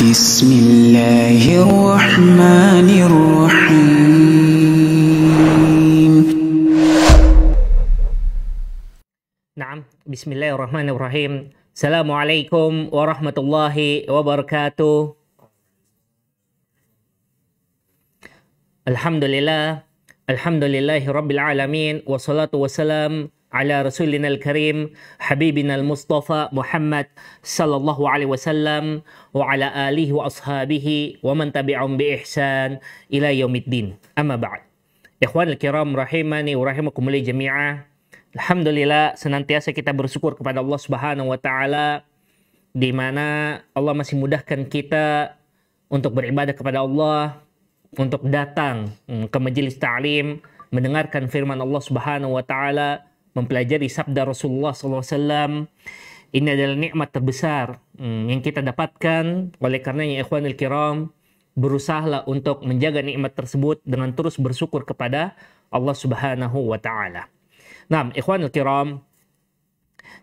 بسم الله الرحمن الرحيم. نعم، بسم الله الرحمن الرحيم. السلام عليكم ورحمة الله وبركاته. Alhamdulillahi Rabbil Alamin. Wassalatu wassalam ala Rasulina al-Karim Habibina al-Mustafa Muhammad sallallahu alaihi wasallam wa ala alihi wa ashabihi wa man tabi'ahum bi ihsan ila yaumiddin. Amma ba'd. Ikhwan al-kiram rahimani wa rahimakumullah jami'ah. Alhamdulillah, senantiasa kita bersyukur kepada Allah Subhanahu wa taala di mana Allah masih mudahkan kita untuk beribadah kepada Allah, untuk datang ke majelis ta'lim, mendengarkan firman Allah Subhanahu wa taala, mempelajari sabda Rasulullah SAW. Ini adalah nikmat terbesar yang kita dapatkan. Oleh karenanya ikhwanul kiram, berusahalah untuk menjaga nikmat tersebut dengan terus bersyukur kepada Allah Subhanahu wa taala. Nah, ikhwanul kiram,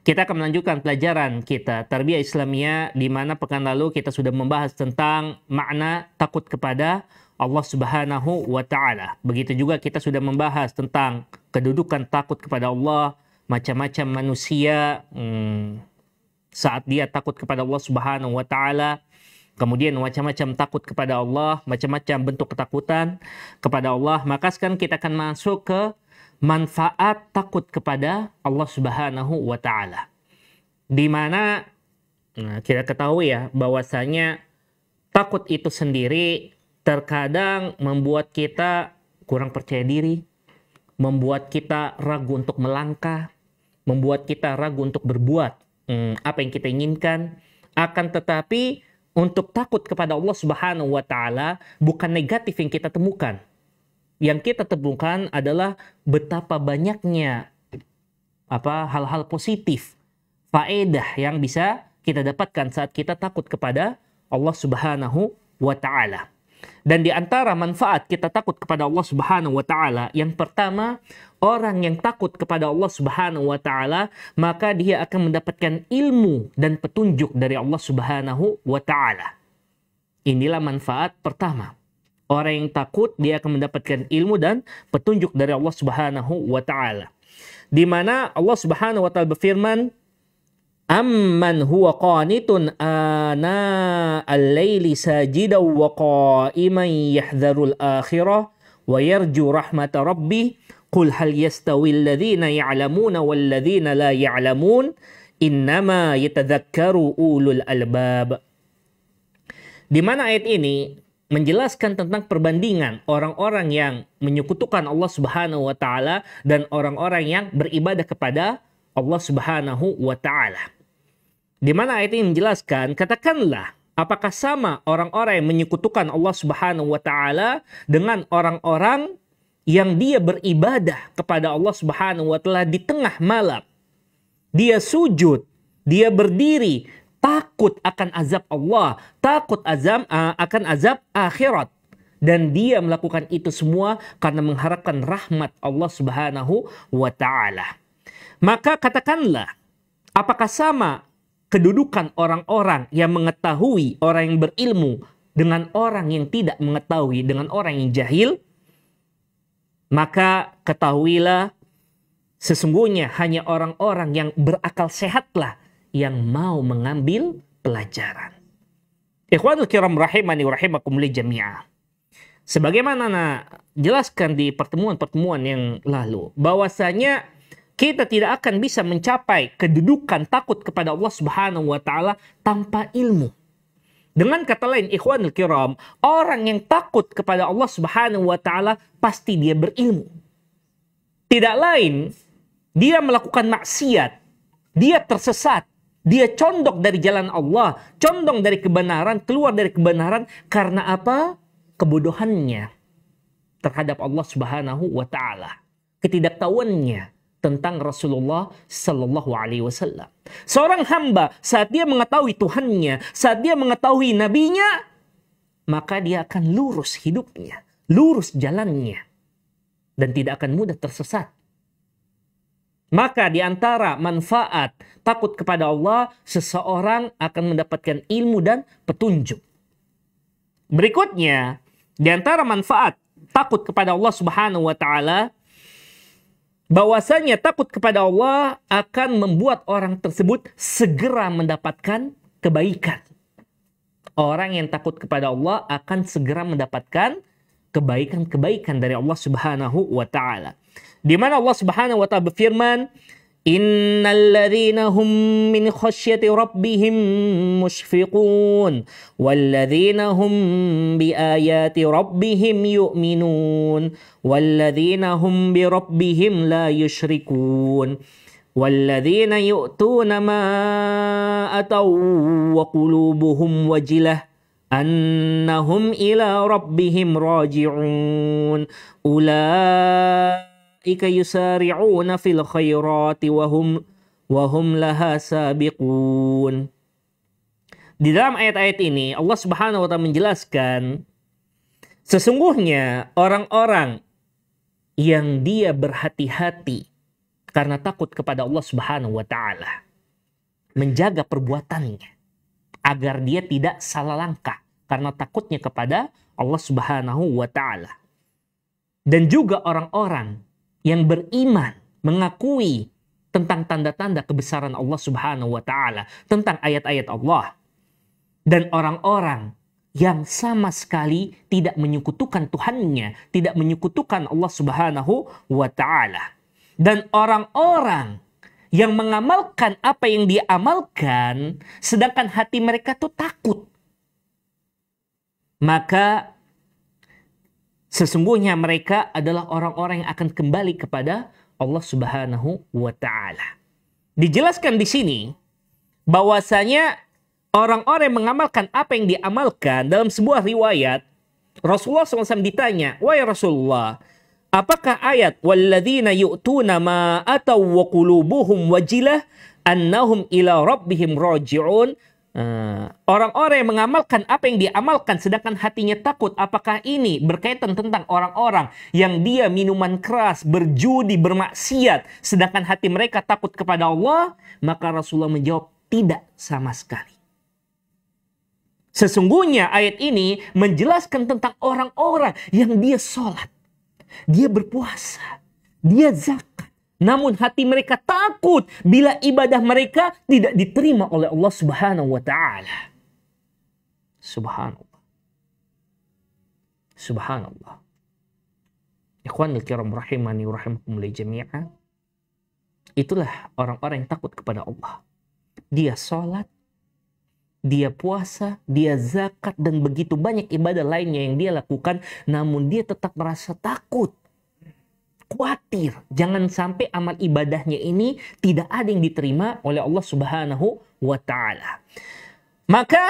kita akan melanjutkan pelajaran kita Tarbiyah Islamiyah, di mana pekan lalu kita sudah membahas tentang makna takut kepada Allah Subhanahu wa taala. Begitu juga kita sudah membahas tentang kedudukan takut kepada Allah, macam-macam manusia saat dia takut kepada Allah Subhanahu wa taala. Kemudian macam-macam takut kepada Allah, macam-macam bentuk ketakutan kepada Allah. Maka sekarang kita akan masuk ke manfaat takut kepada Allah Subhanahu wa taala. Di mana kita ketahui ya bahwasanya takut itu sendiri terkadang membuat kita kurang percaya diri, membuat kita ragu untuk melangkah, membuat kita ragu untuk berbuat apa yang kita inginkan. Akan tetapi untuk takut kepada Allah Subhanahu wa taala bukan negatif yang kita temukan. Yang kita temukan adalah betapa banyaknya hal-hal positif, faedah yang bisa kita dapatkan saat kita takut kepada Allah Subhanahu wa taala. Dan di antara manfaat kita takut kepada Allah Subhanahu wa taala, yang pertama, orang yang takut kepada Allah Subhanahu wa taala, maka dia akan mendapatkan ilmu dan petunjuk dari Allah Subhanahu wa taala. Inilah manfaat pertama. Orang yang takut, dia akan mendapatkan ilmu dan petunjuk dari Allah Subhanahu wa taala. Di mana Allah Subhanahu wa taala berfirman, Amman huwa qanitun ana al-laili sajidaw wa qa'iman yahdharul akhirah wa yarju rahmata rabbih qul hal yastawi alladhina ya'lamuna wal ladhina la ya'lamun innama yatadhakkaru ulul albab. Di mana ayat ini menjelaskan tentang perbandingan orang-orang yang menyekutukan Allah Subhanahu wa taala dan orang-orang yang beribadah kepada Allah Subhanahu wa taala. Di mana ayat ini menjelaskan, katakanlah, apakah sama orang-orang yang menyekutukan Allah Subhanahu wa taala dengan orang-orang yang dia beribadah kepada Allah Subhanahu wa taala di tengah malam. Dia sujud, dia berdiri, takut akan azab Allah, takut akan azab akhirat. Dan dia melakukan itu semua karena mengharapkan rahmat Allah Subhanahu wa taala. Maka katakanlah, apakah sama kedudukan orang-orang yang mengetahui, orang yang berilmu, dengan orang yang tidak mengetahui, dengan orang yang jahil? Maka ketahuilah, sesungguhnya hanya orang-orang yang berakal sehatlah yang mau mengambil pelajaran. Ikhwanul kiram rahimani wa rahimakumullah jami'ah. Sebagaimana jelaskan di pertemuan-pertemuan yang lalu, bahwasanya kita tidak akan bisa mencapai kedudukan takut kepada Allah Subhanahu wa taala tanpa ilmu. Dengan kata lain, ikhwanul kiram, orang yang takut kepada Allah Subhanahu wa taala pasti dia berilmu. Tidak lain, dia melakukan maksiat, dia tersesat, dia condong dari jalan Allah, condong dari kebenaran, keluar dari kebenaran karena apa? Kebodohannya terhadap Allah Subhanahu wa taala, ketidaktahuannya tentang Rasulullah Sallallahu Alaihi Wasallam. Seorang hamba saat dia mengetahui Tuhannya, saat dia mengetahui nabinya, maka dia akan lurus hidupnya, lurus jalannya, dan tidak akan mudah tersesat. Maka di antara manfaat takut kepada Allah, seseorang akan mendapatkan ilmu dan petunjuk. Berikutnya, di antara manfaat takut kepada Allah Subhanahu wa taala, bahwasanya takut kepada Allah akan membuat orang tersebut segera mendapatkan kebaikan. Orang yang takut kepada Allah akan segera mendapatkan kebaikan-kebaikan dari Allah Subhanahu wa taala. Di mana Allah Subhanahu wa taala berfirman, "Innal ladzina hum min khasyati rabbihim mushfiqun wal ladzina hum bi ayati rabbihim yu'minun wal ladzina hum bi rabbihim la yusyrikun wal ladzina yu'tuna ma ataw wa qulubuhum wajilah annahum ila rabbihim raji'un ulaika yusari'una fil khairati wa hum laha sabiqun." Di dalam ayat-ayat ini Allah Subhanahu wa taala menjelaskan sesungguhnya orang-orang yang dia berhati-hati karena takut kepada Allah Subhanahu wa taala, menjaga perbuatannya agar dia tidak salah langkah karena takutnya kepada Allah Subhanahu wa taala. Dan juga orang-orang yang beriman, mengakui tentang tanda-tanda kebesaran Allah Subhanahu wa taala, tentang ayat-ayat Allah. Dan orang-orang yang sama sekali tidak menyekutukan Tuhannya, tidak menyekutukan Allah Subhanahu wa taala. Dan orang-orang yang mengamalkan apa yang dia amalkan, sedangkan hati mereka tuh takut. Maka sesungguhnya mereka adalah orang-orang yang akan kembali kepada Allah Subhanahu wa taala. Dijelaskan di sini bahwasanya orang-orang yang mengamalkan apa yang diamalkan, dalam sebuah riwayat Rasulullah SAW ditanya, "Wahai Rasulullah, apakah ayat walladzina yu'tuna ma ataw wa qulubuhum wajilah annahum ila rabbihim raji'un?" Orang-orang yang mengamalkan apa yang diamalkan sedangkan hatinya takut, apakah ini berkaitan tentang orang-orang yang dia minuman keras, berjudi, bermaksiat sedangkan hati mereka takut kepada Allah? Maka Rasulullah menjawab, tidak sama sekali. Sesungguhnya ayat ini menjelaskan tentang orang-orang yang dia sholat, dia berpuasa, dia zakat, namun hati mereka takut bila ibadah mereka tidak diterima oleh Allah Subhanahu wa taala. Subhanallah. Subhanallah. Ikhwanul kiram rahimani wa rahimakumullah jami'an. Itulah orang-orang yang takut kepada Allah. Dia sholat, dia puasa, dia zakat, dan begitu banyak ibadah lainnya yang dia lakukan, namun dia tetap merasa takut, khawatir, jangan sampai amal ibadahnya ini tidak ada yang diterima oleh Allah Subhanahu wa taala. Maka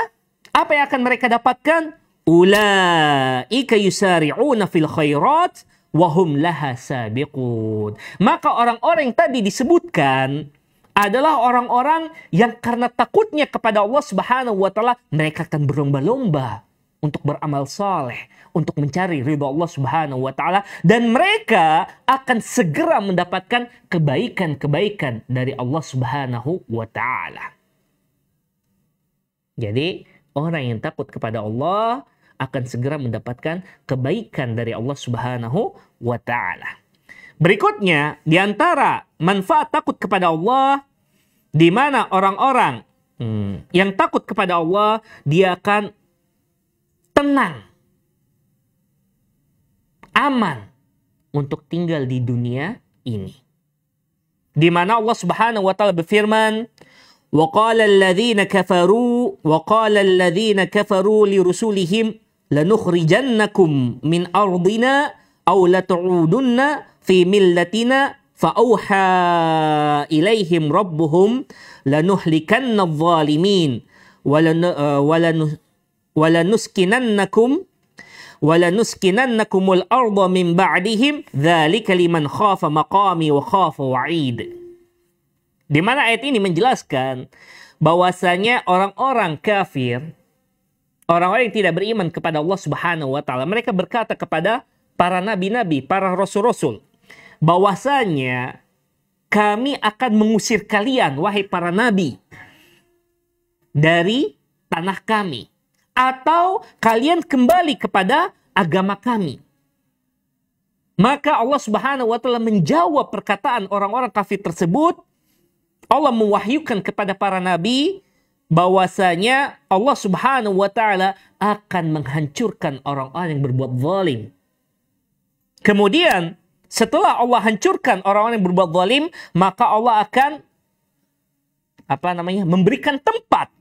apa yang akan mereka dapatkan? Ulaika yusari'una fil khairat wa hum laha sabiqun. Maka orang-orang yang tadi disebutkan adalah orang-orang yang karena takutnya kepada Allah Subhanahu wa taala, mereka akan berlomba-lomba untuk beramal saleh, untuk mencari ridha Allah Subhanahu wa taala, dan mereka akan segera mendapatkan kebaikan-kebaikan dari Allah Subhanahu wa taala. Jadi, orang yang takut kepada Allah akan segera mendapatkan kebaikan dari Allah Subhanahu wa taala. Berikutnya, di antara manfaat takut kepada Allah, di mana orang-orang yang takut kepada Allah, dia akan tenang, aman untuk tinggal di dunia ini. Di mana Allah Subhanahu wa taala berfirman, "Wa qala alladhina kafaru li rusulihim lanukhrijannakum min ardina aw lat'udunna fi millatina fa'auha ilaihim rabbuhum lanuhlikanna adh-dhalimin walanuskinannakumul arda min ba'dihim dzalika liman khafa maqami wa khafa wa'id." Di mana ayat ini menjelaskan bahwasanya orang-orang kafir, orang-orang yang tidak beriman kepada Allah Subhanahu wa taala, mereka berkata kepada para nabi-nabi, para rasul-rasul, bahwasanya kami akan mengusir kalian, wahai para nabi, dari tanah kami. atau kalian kembali kepada agama kami. Maka Allah Subhanahu wa taala menjawab perkataan orang-orang kafir tersebut. Allah mewahyukan kepada para nabi bahwasanya Allah Subhanahu wa taala akan menghancurkan orang-orang yang berbuat zalim. Kemudian setelah Allah hancurkan orang-orang yang berbuat zalim, maka Allah akan memberikan tempat,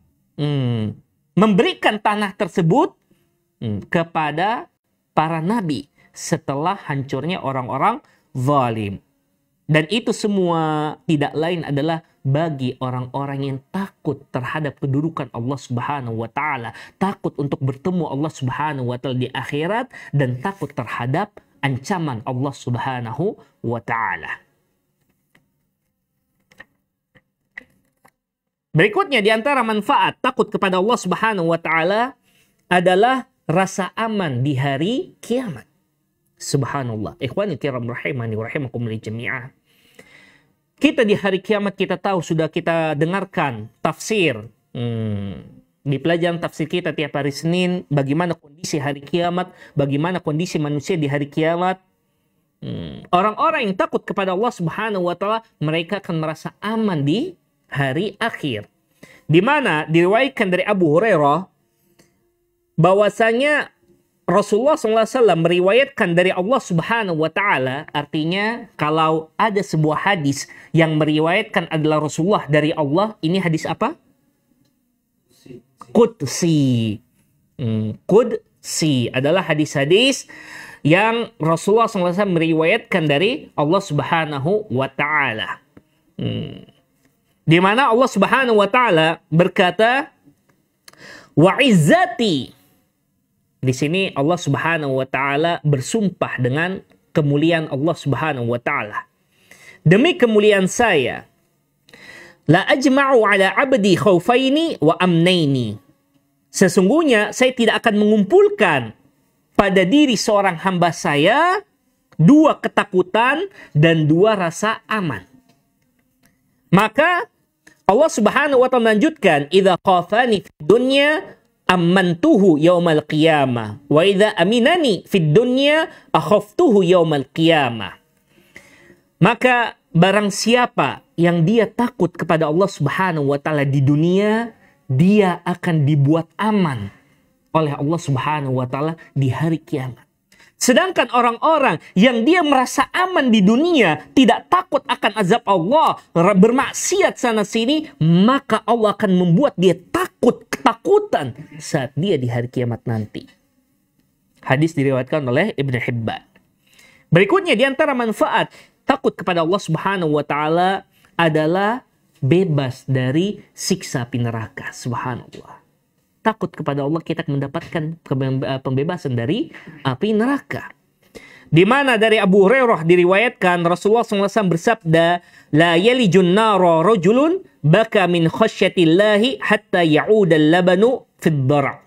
memberikan tanah tersebut kepada para nabi setelah hancurnya orang-orang zalim. Dan itu semua tidak lain adalah bagi orang-orang yang takut terhadap kedudukan Allah Subhanahu wa taala, takut untuk bertemu Allah Subhanahu wa taala di akhirat, dan takut terhadap ancaman Allah Subhanahu wa taala. Berikutnya di antara manfaat takut kepada Allah Subhanahu wa taala adalah rasa aman di hari kiamat. Subhanallah. Ikhwani kiram rahimani wa rahimakumullah jami'ah. Kita di hari kiamat kita tahu, sudah kita dengarkan tafsir. Di pelajaran tafsir kita tiap hari Senin, bagaimana kondisi hari kiamat, bagaimana kondisi manusia di hari kiamat. Orang-orang yang takut kepada Allah Subhanahu wa taala, mereka akan merasa aman di hari akhir. Di mana diriwayatkan dari Abu Hurairah bahwasanya Rasulullah SAW meriwayatkan dari Allah Subhanahu wa taala, artinya kalau ada sebuah hadis yang meriwayatkan adalah Rasulullah dari Allah, ini hadis apa? Qudsi. Qudsi adalah hadis-hadis yang Rasulullah SAW meriwayatkan dari Allah Subhanahu wa taala. Di mana Allah Subhanahu wa taala berkata, "Wa izzati." Di sini Allah Subhanahu wa taala bersumpah dengan kemuliaan Allah Subhanahu wa taala. Demi kemuliaan saya, la ajma'u ala 'abdi khaufaini wa amnaini. Sesungguhnya saya tidak akan mengumpulkan pada diri seorang hamba saya dua ketakutan dan dua rasa aman. Maka Allah Subhanahu wa taala melanjutkan, "Idza khafani fid dunya amantuhu yaumal qiyamah wa idza aminani fid dunya akhaftuhu yaumal qiyamah." Maka barang siapa yang dia takut kepada Allah Subhanahu wa taala di dunia, dia akan dibuat aman oleh Allah Subhanahu wa taala di hari kiamat. Sedangkan orang-orang yang dia merasa aman di dunia, tidak takut akan azab Allah, bermaksiat sana sini, maka Allah akan membuat dia ketakutan saat dia di hari kiamat nanti. Hadis diriwayatkan oleh Ibnu Hibban. Berikutnya di antara manfaat takut kepada Allah Subhanahu wa taala adalah bebas dari siksa api neraka. Subhanallah. Takut kepada Allah, kita mendapatkan pembebasan dari api neraka. Di mana dari Abu Hurairah diriwayatkan Rasulullah SAW bersabda, "La yalijun nara rajulun baka min khasyatillahi hatta ya'udal labanu fid dara'."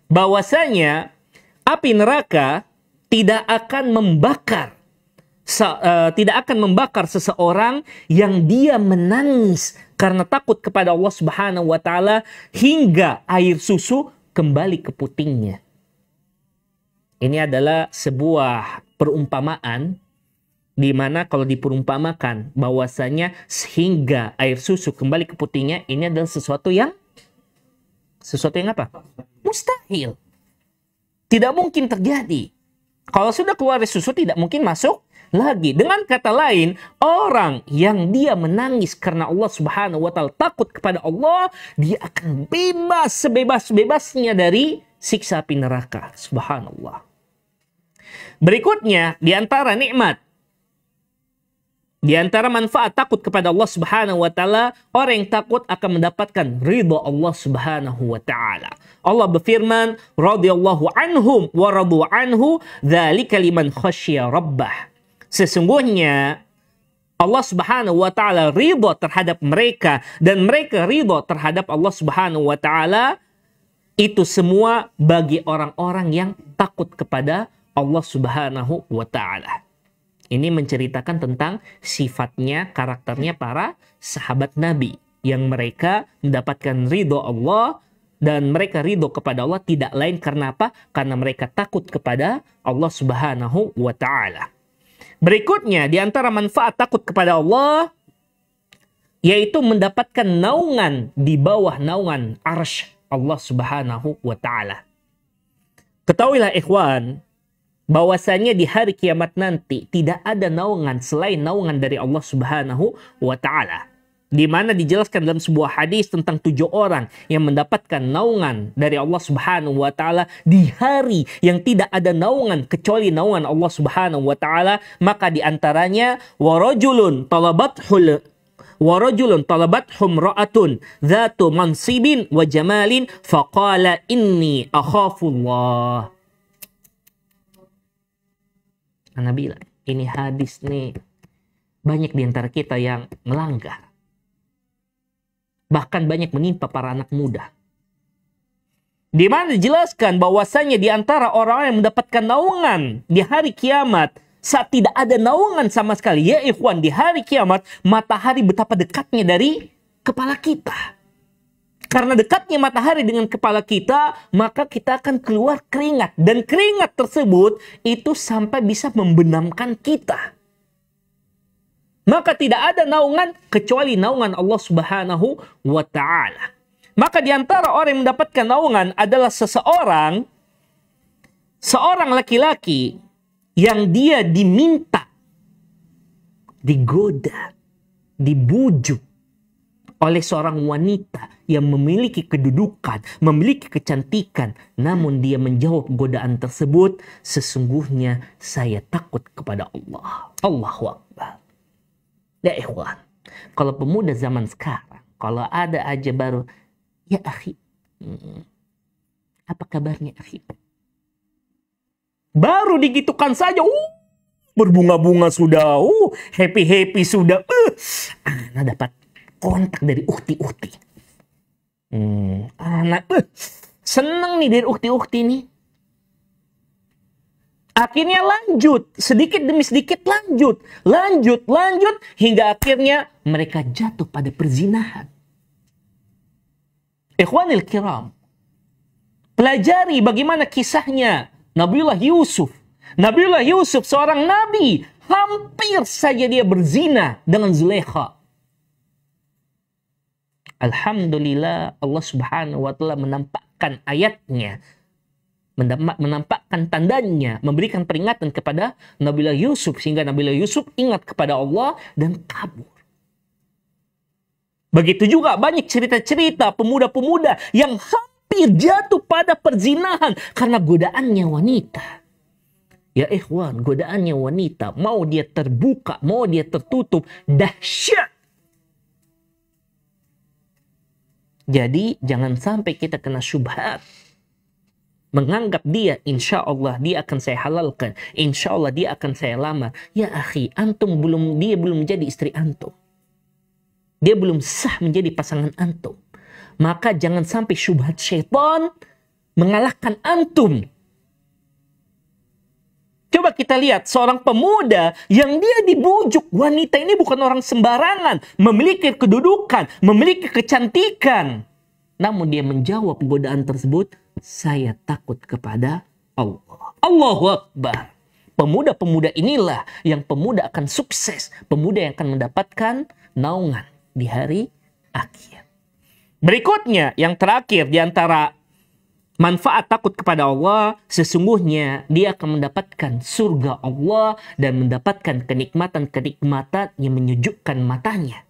Bahwasanya api neraka tidak akan membakar seseorang yang dia menangis karena takut kepada Allah Subhanahu wa taala hingga air susu kembali ke putingnya. Ini adalah sebuah perumpamaan di mana kalau diperumpamakan bahwasanya sehingga air susu kembali ke putingnya, ini adalah sesuatu yang apa? Mustahil. Tidak mungkin terjadi. Kalau sudah keluar air susu tidak mungkin masuk lagi. Dengan kata lain, orang yang dia menangis karena Allah Subhanahu wa taala, takut kepada Allah, dia akan bebas sebebas-bebasnya dari siksa api neraka. Subhanallah. Berikutnya, di antara nikmat, di antara manfaat takut kepada Allah Subhanahu wa taala, orang yang takut akan mendapatkan ridha Allah Subhanahu wa taala. Allah berfirman, radhiyallahu anhum wa radu anhu, dzalika liman khasyiya rabbah. Sesungguhnya Allah Subhanahu wa taala ridha terhadap mereka dan mereka ridha terhadap Allah Subhanahu wa taala. Itu semua bagi orang-orang yang takut kepada Allah Subhanahu wa taala. Ini menceritakan tentang sifatnya, karakternya para sahabat Nabi yang mereka mendapatkan ridha Allah dan mereka ridho kepada Allah tidak lain karena apa? Karena mereka takut kepada Allah Subhanahu wa Ta'ala. Berikutnya, di antara manfaat takut kepada Allah, yaitu mendapatkan naungan di bawah naungan arsy Allah Subhanahu wa Ta'ala. Ketahuilah ikhwan, bahwasanya di hari kiamat nanti tidak ada naungan selain naungan dari Allah Subhanahu wa Ta'ala. Di mana dijelaskan dalam sebuah hadis tentang 7 orang yang mendapatkan naungan dari Allah Subhanahu wa Ta'ala di hari yang tidak ada naungan kecuali naungan Allah Subhanahu wa Ta'ala. Maka di antaranya warajulun talabathum ra'atun dzatu mansibin wa jamalin faqala inni akhafullah. Ana bilang, ini hadis nih banyak di antara kita yang melanggar. Bahkan banyak menimpa para anak muda. Di mana dijelaskan bahwasanya di antara orang yang mendapatkan naungan di hari kiamat saat tidak ada naungan sama sekali. Ya ikhwan, di hari kiamat matahari betapa dekatnya dari kepala kita. Karena dekatnya matahari dengan kepala kita, maka kita akan keluar keringat. Dan keringat tersebut itu sampai bisa membenamkan kita. Maka tidak ada naungan kecuali naungan Allah Subhanahu wa Ta'ala. Maka di antara orang yang mendapatkan naungan adalah seorang laki-laki yang dia diminta, digoda, dibujuk oleh seorang wanita yang memiliki kedudukan, memiliki kecantikan, namun dia menjawab godaan tersebut, sesungguhnya saya takut kepada Allah. Allahu Akbar. Ya ikhwan, kalau pemuda zaman sekarang, kalau ada aja baru, ya akhi, apa kabarnya akhi? Baru digitukan saja, berbunga-bunga sudah, happy-happy sudah. Ana dapat kontak dari ukti-ukti. Anak seneng nih dari ukti-ukti nih. Akhirnya lanjut, sedikit demi sedikit lanjut, hingga akhirnya mereka jatuh pada perzinahan. Ikhwanil kiram, pelajari bagaimana kisahnya Nabiullah Yusuf. Nabiullah Yusuf seorang nabi, hampir saja dia berzina dengan Zulaikha. Alhamdulillah Allah Subhanahu wa Ta'ala menampakkan ayatnya, menampakkan tandanya, memberikan peringatan kepada Nabiullah Yusuf sehingga Nabiullah Yusuf ingat kepada Allah dan kabur. Begitu juga banyak cerita-cerita pemuda-pemuda yang hampir jatuh pada perzinahan karena godaannya wanita. Ya ikhwan, godaannya wanita, mau dia terbuka, mau dia tertutup, dahsyat. Jadi jangan sampai kita kena syubhat. Menganggap dia, insya Allah dia akan saya halalkan, insya Allah dia akan saya lamar. Ya akhi, dia belum menjadi istri antum. Dia belum sah menjadi pasangan antum. Maka jangan sampai syubhat syaitan mengalahkan antum. Coba kita lihat seorang pemuda yang dia dibujuk. Wanita ini bukan orang sembarangan, memiliki kedudukan, memiliki kecantikan. Namun dia menjawab godaan tersebut, saya takut kepada Allah. Allahu Akbar. Pemuda-pemuda inilah yang pemuda akan sukses. Pemuda yang akan mendapatkan naungan di hari akhir. Berikutnya, yang terakhir di antara manfaat takut kepada Allah, sesungguhnya dia akan mendapatkan surga Allah dan mendapatkan kenikmatan-kenikmatan yang menyejukkan matanya.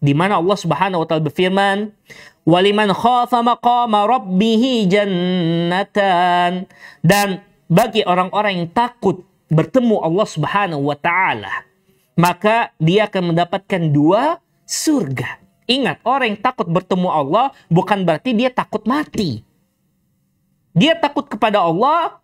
Di mana Allah Subhanahu wa Ta'ala berfirman, "Waliman khafa maqama rabbih jannatan." Dan bagi orang-orang yang takut bertemu Allah Subhanahu wa Ta'ala, maka dia akan mendapatkan 2 surga. Ingat, orang yang takut bertemu Allah bukan berarti dia takut mati. Dia takut kepada Allah,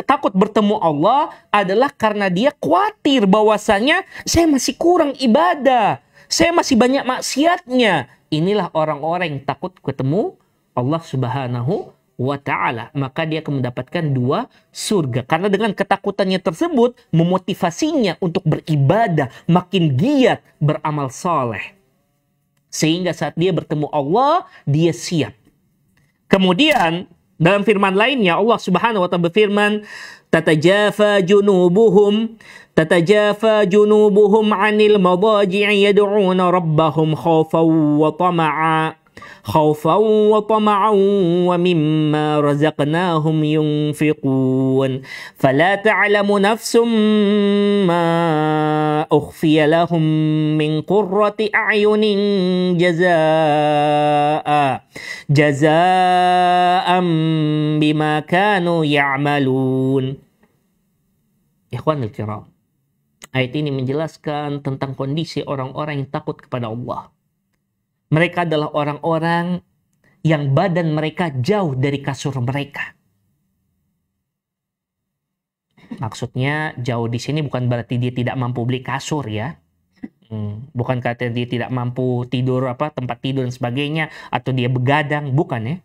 takut bertemu Allah adalah karena dia khawatir bahwasanya saya masih kurang ibadah, saya masih banyak maksiatnya. Inilah orang-orang yang takut ketemu Allah Subhanahu wa Ta'ala. Maka dia akan mendapatkan 2 surga. Karena dengan ketakutannya tersebut memotivasinya untuk beribadah, makin giat beramal soleh. Sehingga saat dia bertemu Allah, dia siap. Kemudian dalam firman lainnya Allah Subhanahu wa taala berfirman, tatajafa junubuhum 'anil madaji'i yad'una rabbahum khaufan wa tama'an wa mimma razaqnahum yunfiqun fala ta'lamu nafsum ma ukhfiya lahum min qurrati a'yunin jazaa'an bima kanu ya'malun. Ikhwanul kiram, ayat ini menjelaskan tentang kondisi orang-orang yang takut kepada Allah. Mereka adalah orang-orang yang badan mereka jauh dari kasur mereka. Maksudnya jauh di sini bukan berarti dia tidak mampu beli kasur ya. Bukan kata dia tidak mampu tidur tempat tidur dan sebagainya, atau dia begadang, bukan ya.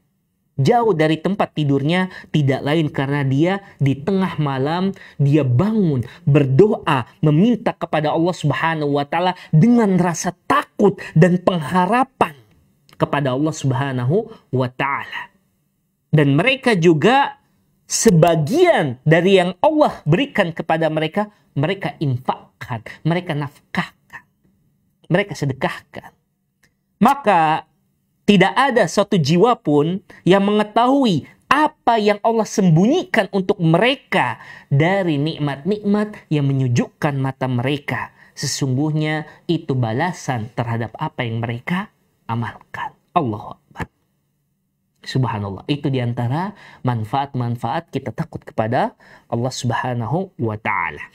Jauh dari tempat tidurnya tidak lain karena dia di tengah malam dia bangun berdoa meminta kepada Allah Subhanahu wa taala dengan rasa takut dan pengharapan kepada Allah Subhanahu wa taala. Dan mereka juga sebagian dari yang Allah berikan kepada mereka, mereka infakkan, mereka nafkahkan, mereka sedekahkan. Maka tidak ada satu jiwa pun yang mengetahui apa yang Allah sembunyikan untuk mereka dari nikmat-nikmat yang menyejukkan mata mereka. Sesungguhnya itu balasan terhadap apa yang mereka amalkan. Allahu Akbar. Subhanallah. Itu diantara manfaat-manfaat kita takut kepada Allah Subhanahu wa ta'ala.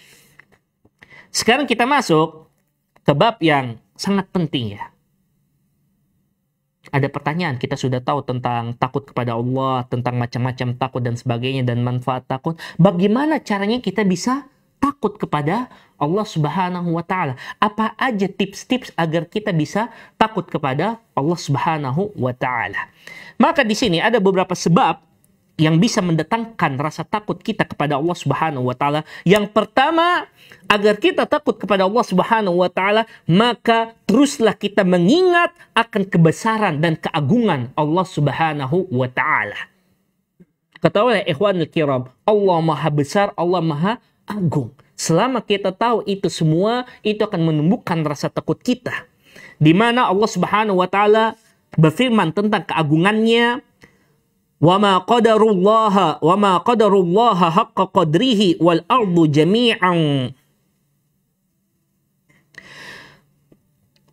Sekarang kita masuk ke bab yang sangat penting ya. Ada pertanyaan, kita sudah tahu tentang takut kepada Allah, tentang macam-macam takut dan sebagainya, dan manfaat takut. Bagaimana caranya kita bisa takut kepada Allah Subhanahu wa ta'ala? Apa aja tips-tips agar kita bisa takut kepada Allah Subhanahu wa ta'ala? Maka di sini ada beberapa sebab yang bisa mendatangkan rasa takut kita kepada Allah Subhanahu wa ta'ala. Yang pertama, agar kita takut kepada Allah Subhanahu wa ta'ala, maka teruslah kita mengingat akan kebesaran dan keagungan Allah Subhanahu wa ta'ala. Ketahuilah ikhwanul kiram, Allah maha besar, Allah maha agung. Selama kita tahu itu semua, itu akan menumbuhkan rasa takut kita. Di mana Allah Subhanahu wa ta'ala berfirman tentang keagungannya, وَمَا قَدَرُ اللَّهَ حَقَّ قَدْرِهِ وَالْأَرْضُ جَمِيعًا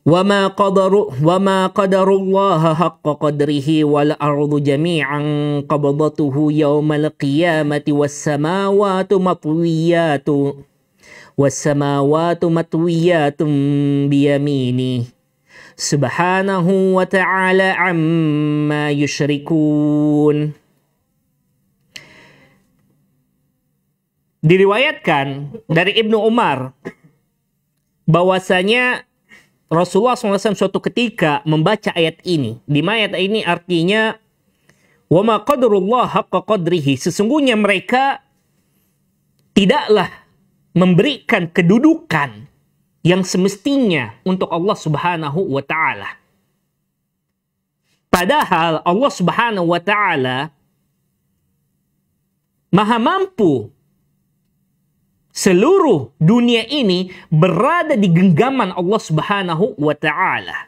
وَمَا قَدَرُ اللَّهَ حَقَّ قَدْرِهِ وَالْأَرْضُ جَمِيعًا قَبْضَتُهُ يَوْمَ الْقِيَامَةِ وَالسَّمَاوَاتُ مَطْوِيَّاتٌ بِيَمِينِهِ Subhanahu wa ta'ala amma yusyrikun. Diriwayatkan dari Ibnu Umar bahwasanya Rasulullah SAW suatu ketika membaca ayat ini. Di ayat ini artinya wa ma qadarullah haqqa qadrihi, sesungguhnya mereka tidaklah memberikan kedudukan yang semestinya untuk Allah Subhanahu wa ta'ala. Padahal Allah Subhanahu wa ta'ala maha mampu. Seluruh dunia ini berada di genggaman Allah Subhanahu wa ta'ala.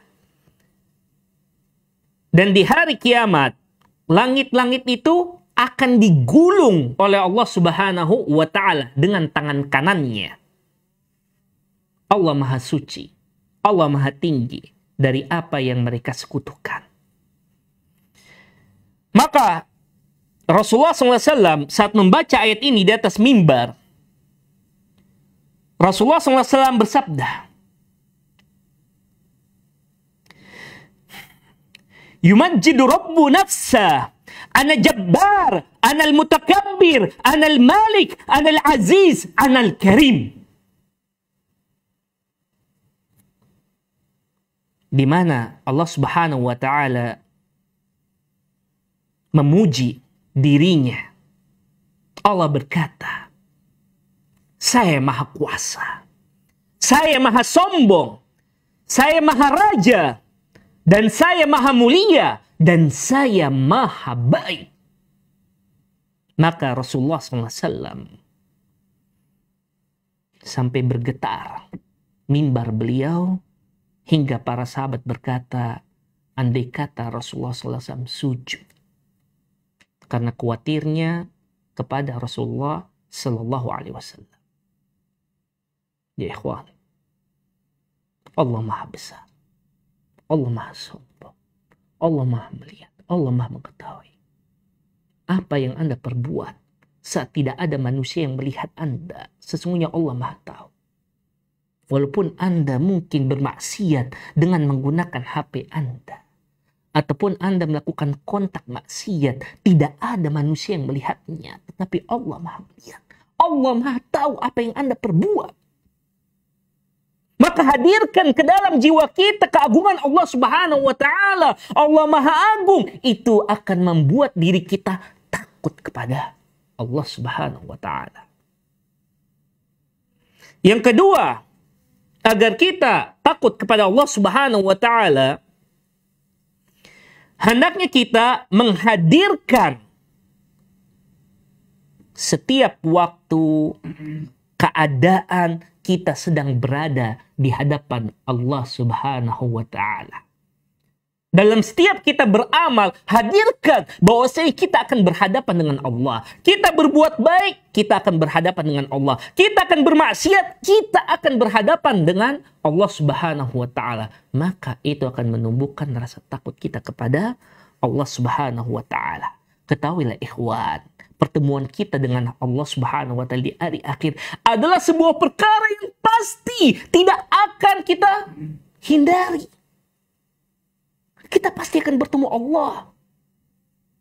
Dan di hari kiamat, langit-langit itu akan digulung oleh Allah Subhanahu wa ta'ala dengan tangan kanannya. Allah maha suci, Allah maha tinggi dari apa yang mereka sekutukan. Maka Rasulullah SAW saat membaca ayat ini di atas mimbar, Rasulullah SAW bersabda, Yumajjidu Rabbu nafsa, ana jabbar, ana al-mutakabbir, ana al-malik, ana al-aziz, ana al-karim. Di mana Allah Subhanahu wa ta'ala memuji dirinya. Allah berkata, saya maha kuasa, saya maha sombong, saya maha raja, dan saya maha mulia, dan saya maha baik. Maka Rasulullah SAW sampai bergetar mimbar beliau, hingga para sahabat berkata, andai kata Rasulullah SAW sujud, karena khawatirnya kepada Rasulullah SAW. Ya ikhwan, Allah maha besar, Allah maha sombong, Allah maha melihat, Allah maha mengetahui apa yang Anda perbuat saat tidak ada manusia yang melihat Anda. Sesungguhnya Allah maha tahu. Walaupun Anda mungkin bermaksiat dengan menggunakan HP Anda, ataupun Anda melakukan kontak maksiat, tidak ada manusia yang melihatnya, tetapi Allah maha melihat, Allah maha tahu apa yang Anda perbuat. Maka hadirkan ke dalam jiwa kita keagungan Allah Subhanahu wa Ta'ala. Allah Maha Agung. Itu akan membuat diri kita takut kepada Allah Subhanahu wa Ta'ala. Yang kedua, agar kita takut kepada Allah Subhanahu wa Ta'ala, hendaknya kita menghadirkan setiap waktu, keadaan kita sedang berada di hadapan Allah Subhanahu wa Ta'ala. Dalam setiap kita beramal, hadirkan bahwasanya kita akan berhadapan dengan Allah. Kita berbuat baik, kita akan berhadapan dengan Allah. Kita akan bermaksiat, kita akan berhadapan dengan Allah Subhanahu wa Ta'ala. Maka itu akan menumbuhkan rasa takut kita kepada Allah Subhanahu wa Ta'ala. Ketahuilah ikhwan, pertemuan kita dengan Allah Subhanahu wa Ta'ala di hari akhir adalah sebuah perkara yang pasti tidak akan kita hindari. Kita pasti akan bertemu Allah.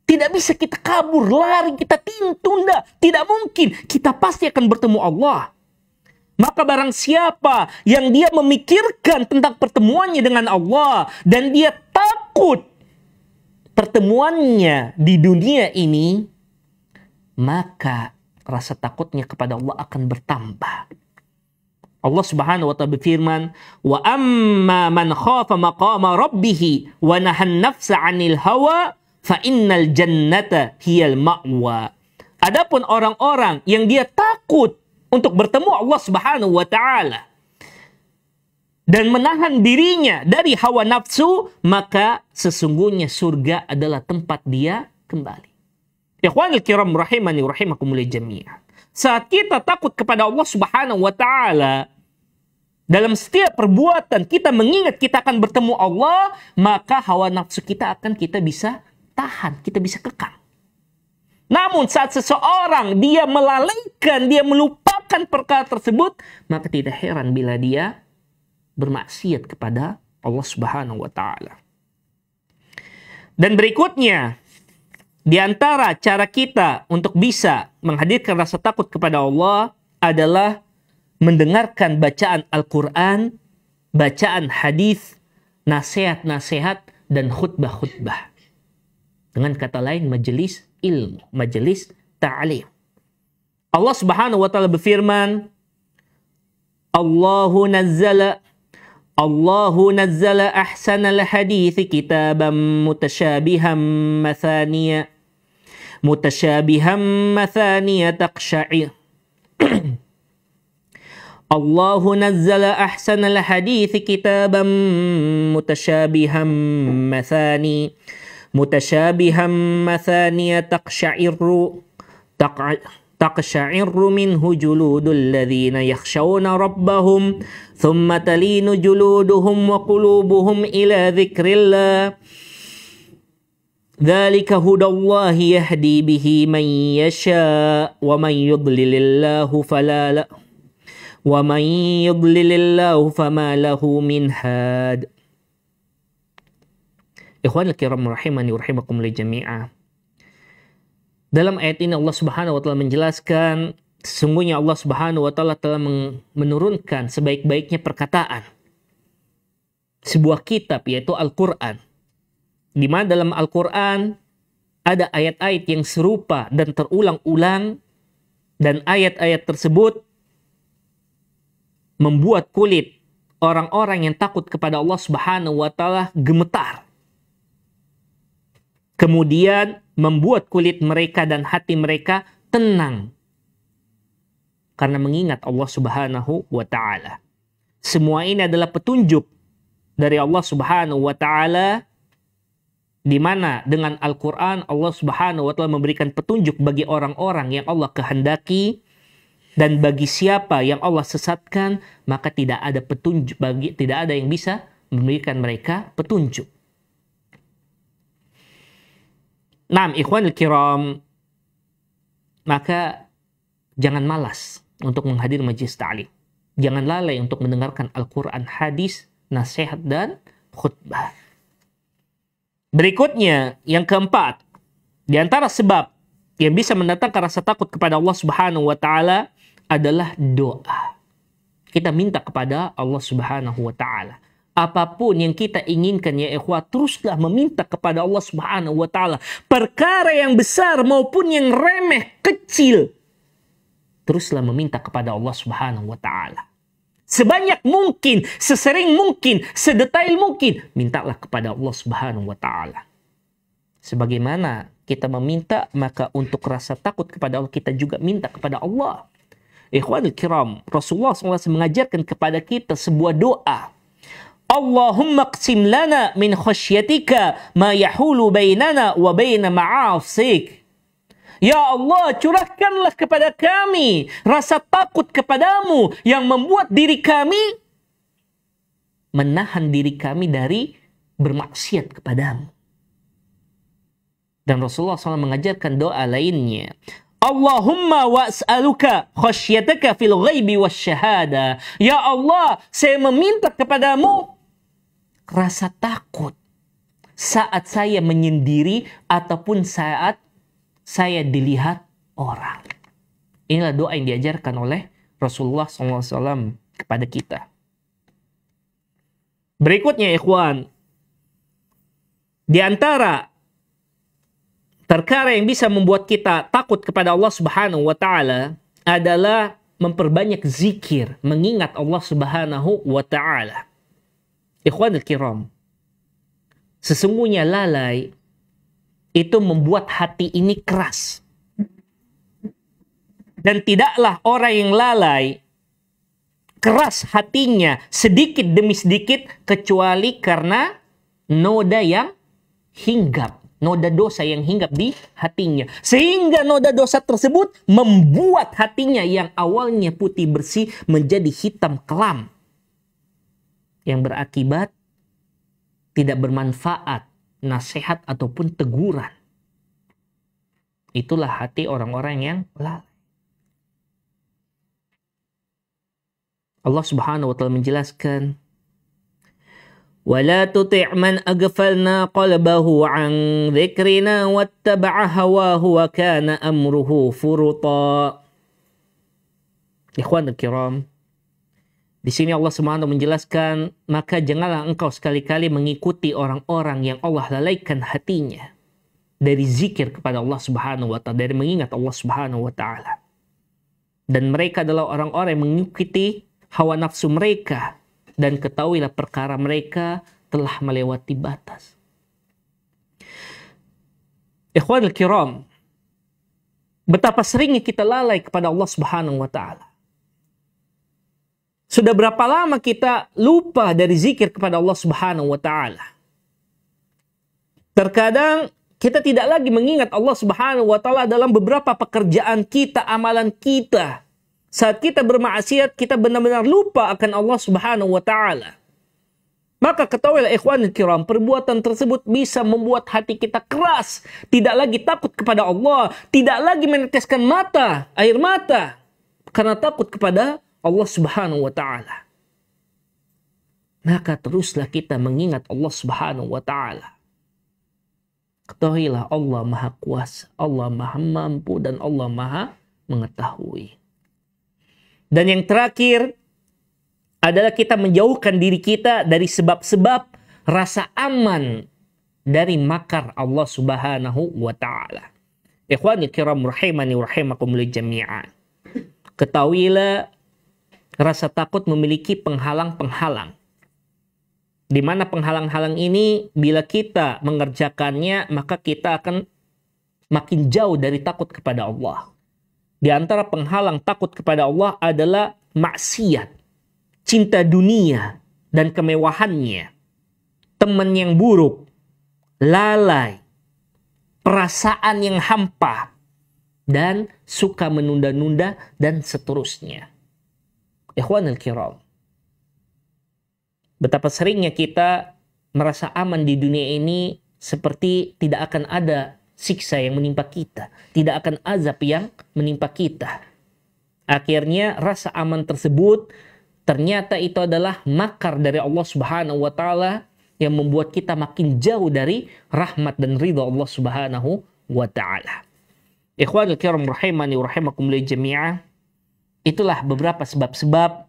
Tidak bisa kita kabur, lari, kita tunda. Tidak mungkin. Kita pasti akan bertemu Allah. Maka barang siapa yang dia memikirkan tentang pertemuannya dengan Allah dan dia takut pertemuannya di dunia ini, maka rasa takutnya kepada Allah akan bertambah. Allah Subhanahu wa Ta'ala berfirman, "Wa amma man khafa maqama rabbih wa nahan nafsa 'anil hawa fa innal jannata hiyal ma'wa." Adapun orang-orang yang dia takut untuk bertemu Allah Subhanahu wa Ta'ala dan menahan dirinya dari hawa nafsu, maka sesungguhnya surga adalah tempat dia kembali. Ikhwanul kiram rahimani rahimakumullah jami'an. Saat kita takut kepada Allah Subhanahu wa Ta'ala, dalam setiap perbuatan kita mengingat kita akan bertemu Allah, maka hawa nafsu kita akan kita bisa tahan, kita bisa kekang. Namun saat seseorang dia melalaikan, dia melupakan perkara tersebut, maka tidak heran bila dia bermaksiat kepada Allah Subhanahu wa Ta'ala. Dan berikutnya, di antara cara kita untuk bisa menghadirkan rasa takut kepada Allah adalah mendengarkan bacaan Al-Quran, bacaan hadis, nasihat-nasihat, dan khutbah-khutbah. Dengan kata lain, majelis ilmu, majelis ta'lim. Allah Subhanahu wa Ta'ala berfirman, Allahu nazzala ahsanal hadithi kitaban mutasyabihan mathaniya taqsha'ir. Allahu nazzala ahsanal hadithi kitaban mutasyabihan mathaniya taqsha'irru minhu juludul ladzina yakhshawna rabbahum thumma talinu juluduhum wa qulubuhum ila dzikrillah. Dzalika hudallahi yahdi bihi man yasha wa man yudlilillahu fama lahu min had. Ikhwanul kiram rahimani rahimakumullah jami'ah. Dalam ayat ini Allah Subhanahu wa Ta'ala menjelaskan sesungguhnya Allah Subhanahu wa Ta'ala telah menurunkan sebaik-baiknya perkataan sebuah kitab, yaitu Al-Quran, di mana dalam Al-Quran ada ayat-ayat yang serupa dan terulang-ulang, dan ayat-ayat tersebut membuat kulit orang-orang yang takut kepada Allah Subhanahu wa Ta'ala gemetar. kemudian membuat kulit mereka dan hati mereka tenang karena mengingat Allah Subhanahu wa Ta'ala. Semua ini adalah petunjuk dari Allah Subhanahu wa Ta'ala, di mana dengan Al-Quran Allah Subhanahu wa Ta'ala memberikan petunjuk bagi orang-orang yang Allah kehendaki, dan bagi siapa yang Allah sesatkan maka tidak ada petunjuk, tidak ada yang bisa memberikan mereka petunjuk. Naam, ikhwanul kiram, maka jangan malas untuk menghadiri majelis ta'lim. Jangan lalai untuk mendengarkan Al-Quran, hadis, nasihat, dan khutbah. Berikutnya, yang keempat, di antara sebab yang bisa mendatangkan rasa takut kepada Allah Subhanahu wa Ta'ala adalah doa. Kita minta kepada Allah Subhanahu wa Ta'ala. Apapun yang kita inginkan ya ikhwah, teruslah meminta kepada Allah Subhanahu wa Ta'ala. Perkara yang besar maupun yang remeh, kecil, teruslah meminta kepada Allah Subhanahu wa Ta'ala. Sebanyak mungkin, sesering mungkin, sedetail mungkin, mintalah kepada Allah Subhanahu wa Ta'ala. Sebagaimana kita meminta, maka untuk rasa takut kepada Allah kita juga minta kepada Allah. Ikhwanul kiram, Rasulullah SAW mengajarkan kepada kita sebuah doa. Allahumma qsim lana min khasyatika ma yahulu bainana wa baina ma'asik. Ya Allah, curahkanlah kepada kami rasa takut kepadamu yang membuat diri kami menahan diri kami dari bermaksiat kepadamu. Dan Rasulullah SAW mengajarkan doa lainnya. Allahumma was'aluka khasyataka fil ghaibi wasyahada. Ya Allah, saya meminta kepadamu rasa takut saat saya menyendiri ataupun saat saya dilihat orang. Inilah doa yang diajarkan oleh Rasulullah SAW kepada kita. Berikutnya ikhwan, di antara perkara yang bisa membuat kita takut kepada Allah Subhanahu wa Ta'ala adalah memperbanyak zikir, mengingat Allah Subhanahu wa Ta'ala. Ikhwanul kiram, sesungguhnya lalai itu membuat hati ini keras. Dan tidaklah orang yang lalai keras hatinya sedikit demi sedikit kecuali karena noda yang hinggap, noda dosa yang hinggap di hatinya. Sehingga noda dosa tersebut membuat hatinya yang awalnya putih bersih menjadi hitam kelam, yang berakibat tidak bermanfaat nasihat ataupun teguran. Itulah hati orang-orang yang lalai. Allah Subhanahu wa Ta'ala menjelaskan, وَلَا تُطِعْ مَنْ أَغْفَلْنَا قَلْبَهُ عَنْ ذِكْرِنَا وَاتَّبَعَ هَوَاهُ وَكَانَ أَمْرُهُ فُرُطًا. Ikhwan al-kiram, di sini Allah Subhanahu menjelaskan, maka janganlah engkau sekali-kali mengikuti orang-orang yang Allah lalaikan hatinya dari zikir kepada Allah Subhanahu wa Ta'ala, dari mengingat Allah Subhanahu wa Ta'ala. Dan mereka adalah orang-orang yang mengikuti hawa nafsu mereka, dan ketahuilah perkara mereka telah melewati batas. Ikhwanul kiram, betapa seringnya kita lalai kepada Allah Subhanahu wa Ta'ala. Sudah berapa lama kita lupa dari zikir kepada Allah Subhanahu wa Ta'ala. Terkadang kita tidak lagi mengingat Allah Subhanahu wa Ta'ala dalam beberapa pekerjaan kita, amalan kita. Saat kita bermaksiat, kita benar-benar lupa akan Allah Subhanahu wa Ta'ala. Maka ketahuilah ikhwanul kiram, perbuatan tersebut bisa membuat hati kita keras, tidak lagi takut kepada Allah, tidak lagi meneteskan air mata karena takut kepada Allah Subhanahu wa Ta'ala. Maka teruslah kita mengingat Allah Subhanahu wa Ta'ala. Ketahuilah Allah Maha Kuasa, Allah Maha Mampu, dan Allah Maha Mengetahui. Dan yang terakhir adalah kita menjauhkan diri kita dari sebab-sebab rasa aman dari makar Allah Subhanahu wa Ta'ala. Ikhwani kiram rahimani wa rahimakumullah jami'an. Ketahuilah rasa takut memiliki penghalang-penghalang. Di mana penghalang-halang ini bila kita mengerjakannya, maka kita akan makin jauh dari takut kepada Allah. Di antara penghalang takut kepada Allah adalah maksiat, cinta dunia dan kemewahannya, teman yang buruk, lalai, perasaan yang hampa, dan suka menunda-nunda, dan seterusnya. Ikhwanul kiram, betapa seringnya kita merasa aman di dunia ini seperti tidak akan ada siksa yang menimpa kita, tidak akan azab yang menimpa kita. Akhirnya rasa aman tersebut ternyata itu adalah makar dari Allah Subhanahu wa taala yang membuat kita makin jauh dari rahmat dan ridha Allah Subhanahu wa taala. Ikhwanul kiram rahimani wa rahimakumullah jami'ah. Itulah beberapa sebab-sebab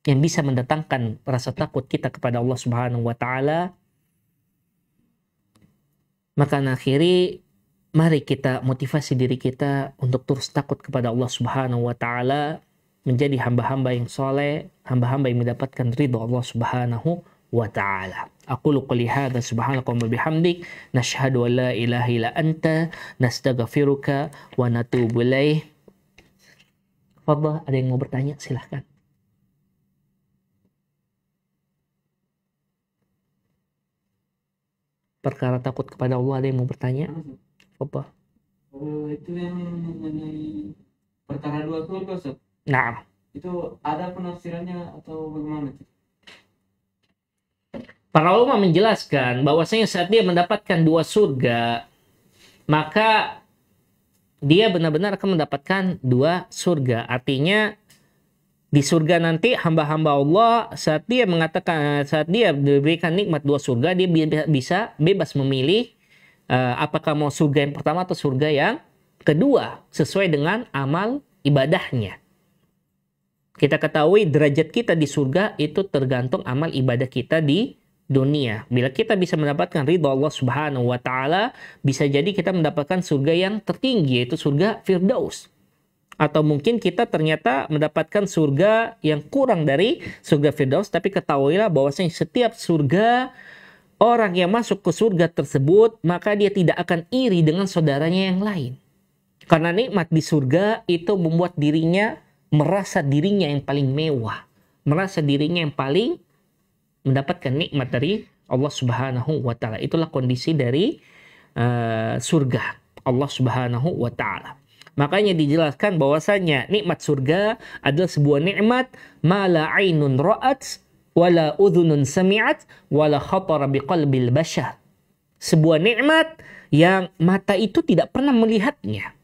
yang bisa mendatangkan rasa takut kita kepada Allah Subhanahu wa taala. Maka akhiri, mari kita motivasi diri kita untuk terus takut kepada Allah Subhanahu wa taala, menjadi hamba-hamba yang soleh, hamba-hamba yang mendapatkan ridha Allah Subhanahu wa ta'ala. Aqulu qouli hadza subhanaka wa bihamdik nashhadu an la ilaha illa anta nastaghfiruka wa natubu ilaih. Fadhal, ada yang mau bertanya? Silahkan. Perkara takut kepada Allah, ada yang mau bertanya? Fadhal. Itu yang mengenai perkara dua surga, Ustaz. Nah, Itu ada penafsirannya atau bagaimana? para ulama menjelaskan bahwasanya saat dia mendapatkan dua surga, maka dia benar-benar akan mendapatkan dua surga. Artinya di surga nanti hamba-hamba Allah saat dia mengatakan, saat dia diberikan nikmat dua surga, dia bisa bebas memilih apakah mau surga yang pertama atau surga yang kedua sesuai dengan amal ibadahnya. Kita ketahui derajat kita di surga itu tergantung amal ibadah kita di dunia. Bila kita bisa mendapatkan ridha Allah Subhanahu wa taala, bisa jadi kita mendapatkan surga yang tertinggi, yaitu surga Firdaus. Atau mungkin kita ternyata mendapatkan surga yang kurang dari surga Firdaus, tapi ketahuilah bahwasanya setiap surga, orang yang masuk ke surga tersebut, maka dia tidak akan iri dengan saudaranya yang lain. Karena nikmat di surga itu membuat dirinya merasa dirinya yang paling mewah, merasa dirinya yang paling mendapatkan nikmat dari Allah Subhanahu wa taala. Itulah kondisi dari surga Allah Subhanahu wa taala. Makanya dijelaskan bahwasanya nikmat surga adalah sebuah nikmat ma la ainun ra'at wala udhunun sami'at wala khatara biqalbil bashar. Sebuah nikmat yang mata itu tidak pernah melihatnya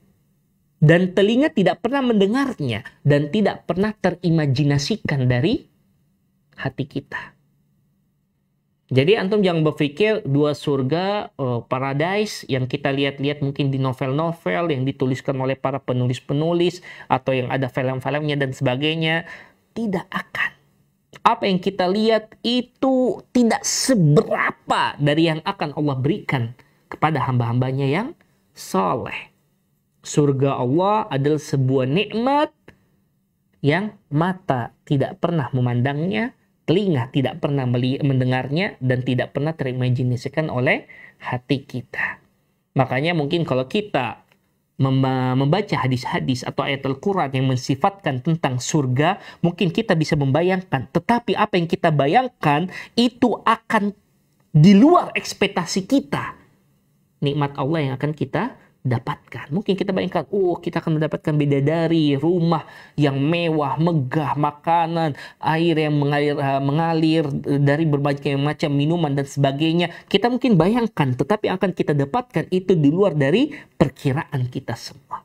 dan telinga tidak pernah mendengarnya dan tidak pernah terimajinasikan dari hati kita. Jadi antum jangan berpikir dua surga, paradise yang kita lihat-lihat mungkin di novel-novel yang dituliskan oleh para penulis-penulis atau yang ada film-filmnya dan sebagainya. Tidak akan. Apa yang kita lihat itu tidak seberapa dari yang akan Allah berikan kepada hamba-hambanya yang soleh. Surga Allah adalah sebuah nikmat yang mata tidak pernah memandangnya, telinga tidak pernah mendengarnya, dan tidak pernah terimajinasikan oleh hati kita. Makanya mungkin kalau kita membaca hadis-hadis atau ayat Al-Quran yang mensifatkan tentang surga, mungkin kita bisa membayangkan. Tetapi apa yang kita bayangkan itu akan di luar ekspektasi kita. Nikmat Allah yang akan kita dapatkan. Mungkin kita bayangkan, kita akan mendapatkan bidadari, rumah yang mewah, megah, makanan, air yang mengalir dari berbagai macam minuman dan sebagainya. Kita mungkin bayangkan, tetapi akan kita dapatkan itu di luar dari perkiraan kita semua.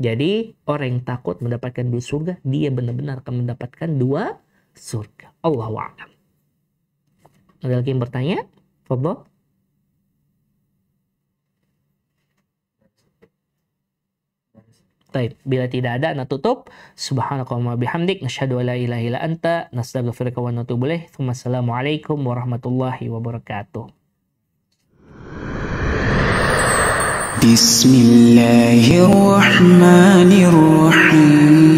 Jadi, orang yang takut mendapatkan dua surga, dia benar-benar akan mendapatkan dua surga. Allahu a'lam. Ada lagi yang bertanya? Fadhal. Baik, bila tidak ada, ana tutup. Subhanakallahumma bihamdik, nasyhadu an la ilaha illa anta, nastaghfiruka wa natubu ilaih. Wassalamualaikum warahmatullahi wabarakatuh. Bismillahirrahmanirrahim.